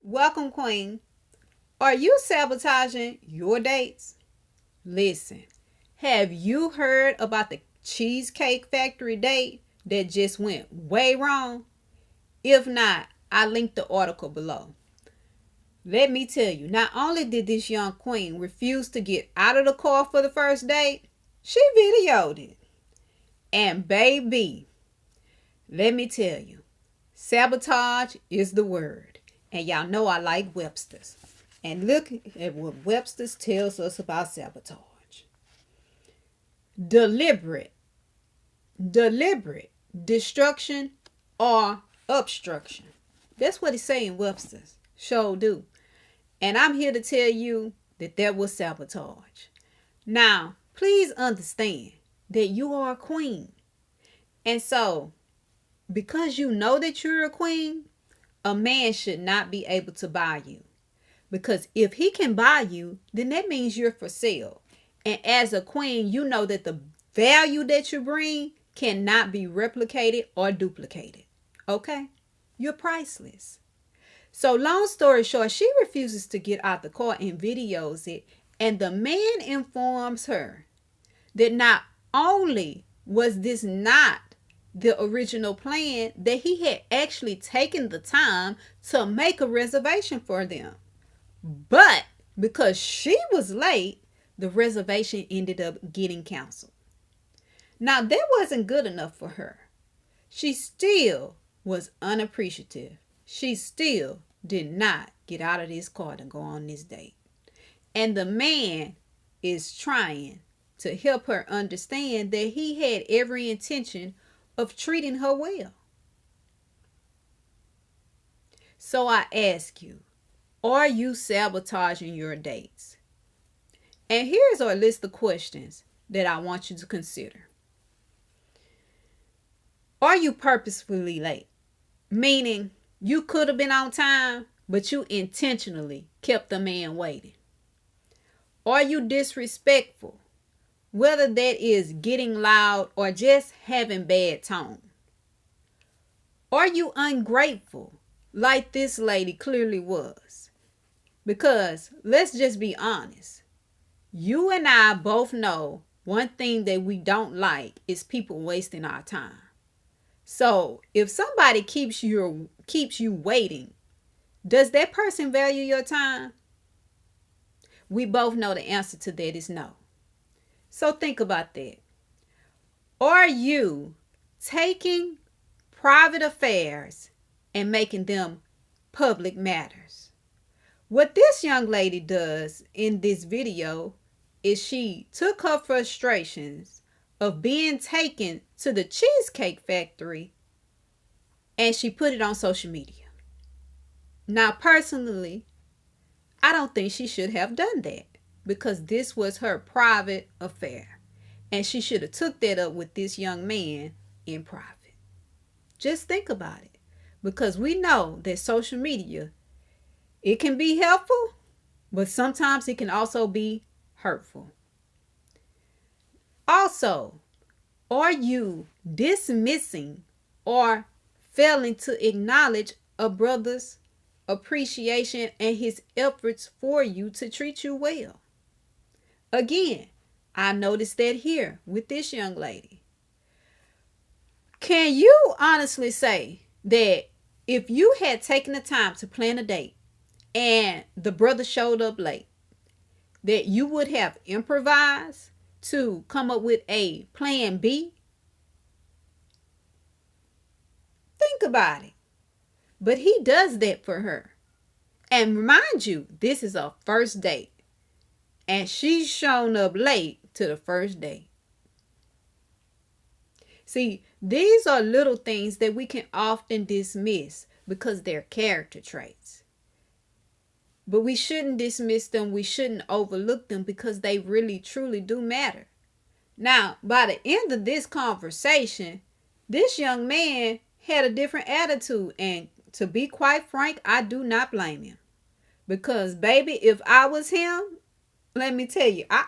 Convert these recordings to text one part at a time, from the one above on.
Welcome, Queen. Are you sabotaging your dates? Listen, have you heard about the Cheesecake Factory date that just went way wrong? If not, I linked the article below. Let me tell you, not only did this young queen refuse to get out of the car for the first date, she videoed it. And baby, let me tell you, sabotage is the word. And y'all know I like Webster's. And look at what Webster's tells us about sabotage. Deliberate, deliberate destruction or obstruction. That's what it's saying, Webster's. Sure do. And I'm here to tell you that was sabotage. Now, please understand that you are a queen. And so, because you know that you're a queen, a man should not be able to buy you. Because if he can buy you, then that means you're for sale. And as a queen, you know that the value that you bring cannot be replicated or duplicated. Okay? You're priceless. So long story short, she refuses to get out the car and videos it. And the man informs her that not only was this not the original plan, that he had actually taken the time to make a reservation for them. But because she was late, the reservation ended up getting canceled. Now, that wasn't good enough for her. She still was unappreciative. She still did not get out of this car to go on this date. And the man is trying to help her understand that he had every intention of treating her well. So I ask you, are you sabotaging your dates? And here's our list of questions that I want you to consider. Are you purposefully late? Meaning you could have been on time, but you intentionally kept the man waiting. Are you disrespectful? Whether that is getting loud or just having bad tone. Are you ungrateful like this lady clearly was? Because let's just be honest. You and I both know one thing that we don't like is people wasting our time. So if somebody keeps you waiting, does that person value your time? We both know the answer to that is no. So think about that. Are you taking private affairs and making them public matters? What this young lady does in this video is she took her frustrations of being taken to the Cheesecake Factory and she put it on social media. Now, personally, I don't think she should have done that because this was her private affair and she should have took that up with this young man in private. Just think about it, because we know that social media, it can be helpful, but sometimes it can also be hurtful. Also, are you dismissing or failing to acknowledge a brother's appreciation and his efforts for you to treat you well? Again, I noticed that here with this young lady. Can you honestly say that if you had taken the time to plan a date and the brother showed up late, that you would have improvised to come up with a plan B? Think about it. But he does that for her. And remind you, this is a first date. And she's shown up late to the first date. See, these are little things that we can often dismiss because they're character traits. But we shouldn't dismiss them. We shouldn't overlook them because they really, truly do matter. Now, by the end of this conversation, this young man had a different attitude. And to be quite frank, I do not blame him. Because, baby, if I was him, let me tell you, I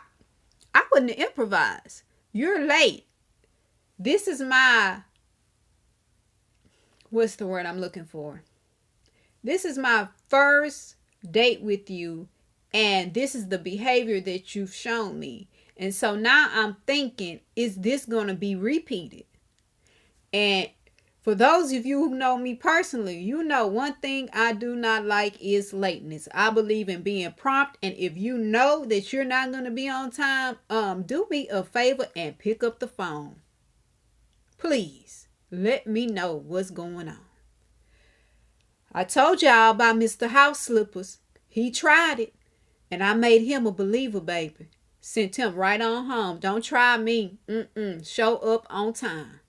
wouldn't have improvised. You're late. This is my, what's the word I'm looking for? This is my first date with you, and this is the behavior that you've shown me. And so now I'm thinking, is this going to be repeated? And for those of you who know me personally, you know one thing I do not like is lateness. I believe in being prompt, and if you know that you're not going to be on time, do me a favor and pick up the phone. Please let me know what's going on. I told y'all about Mr. House Slippers. He tried it, and I made him a believer, baby. Sent him right on home. Don't try me. Show up on time.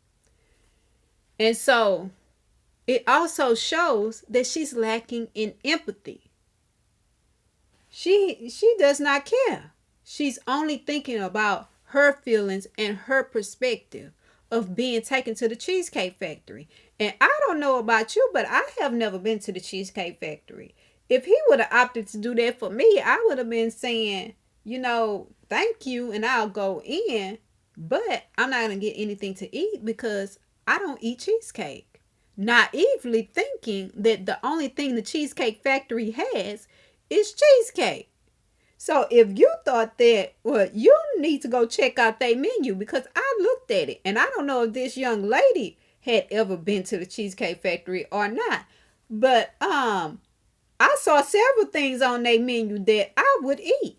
And so it also shows that she's lacking in empathy. She does not care. She's only thinking about her feelings and her perspective of being taken to the Cheesecake Factory. And I don't know about you, but I have never been to the Cheesecake Factory. If he would have opted to do that for me, I would have been saying, thank you, and I'll go in, but I'm not going to get anything to eat because I don't eat cheesecake. Naively thinking that the only thing the Cheesecake Factory has is cheesecake. So if you thought that, well, you need to go check out their menu, because I looked at it and I don't know if this young lady had ever been to the Cheesecake Factory or not. But I saw several things on their menu that I would eat.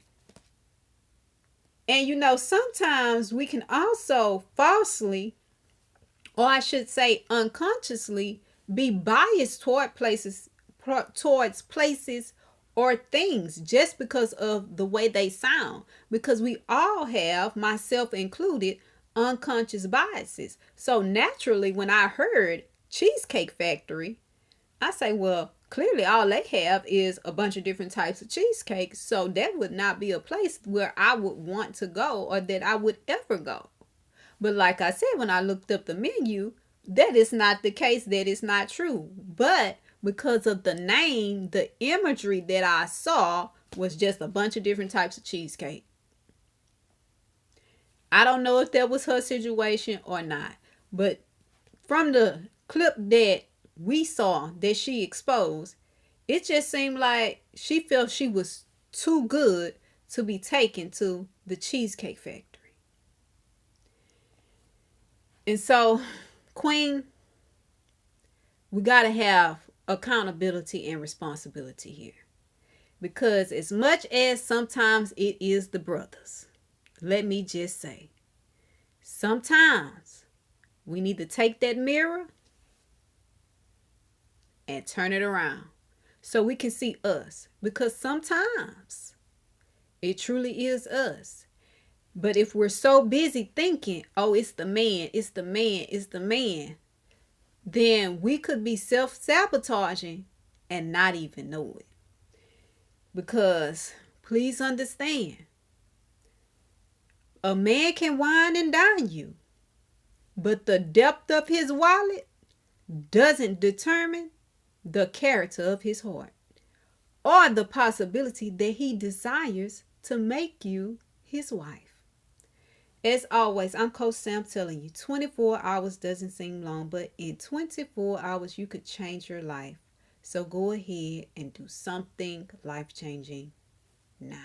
And sometimes we can also falsely, or I should say unconsciously, be biased towards places or things just because of the way they sound. Because we all have, myself included, unconscious biases. So naturally, when I heard Cheesecake Factory, I say, well, clearly all they have is a bunch of different types of cheesecake. So that would not be a place where I would want to go or that I would ever go. But like I said, when I looked up the menu, that is not the case. That is not true. But because of the name, the imagery that I saw was just a bunch of different types of cheesecake. I don't know if that was her situation or not. But from the clip that we saw that she exposed, it just seemed like she felt she was too good to be taken to the Cheesecake Factory. And so, Queen, we got to have accountability and responsibility here. Because as much as sometimes it is the brothers, let me just say, sometimes we need to take that mirror and turn it around so we can see us. Because sometimes it truly is us. But if we're so busy thinking, oh, it's the man, it's the man, it's the man, then we could be self-sabotaging and not even know it. Because please understand, a man can wine and dine you, but the depth of his wallet doesn't determine the character of his heart or the possibility that he desires to make you his wife. As always, I'm Coach Sam telling you, 24 hours doesn't seem long, but in 24 hours, you could change your life. So go ahead and do something life-changing now.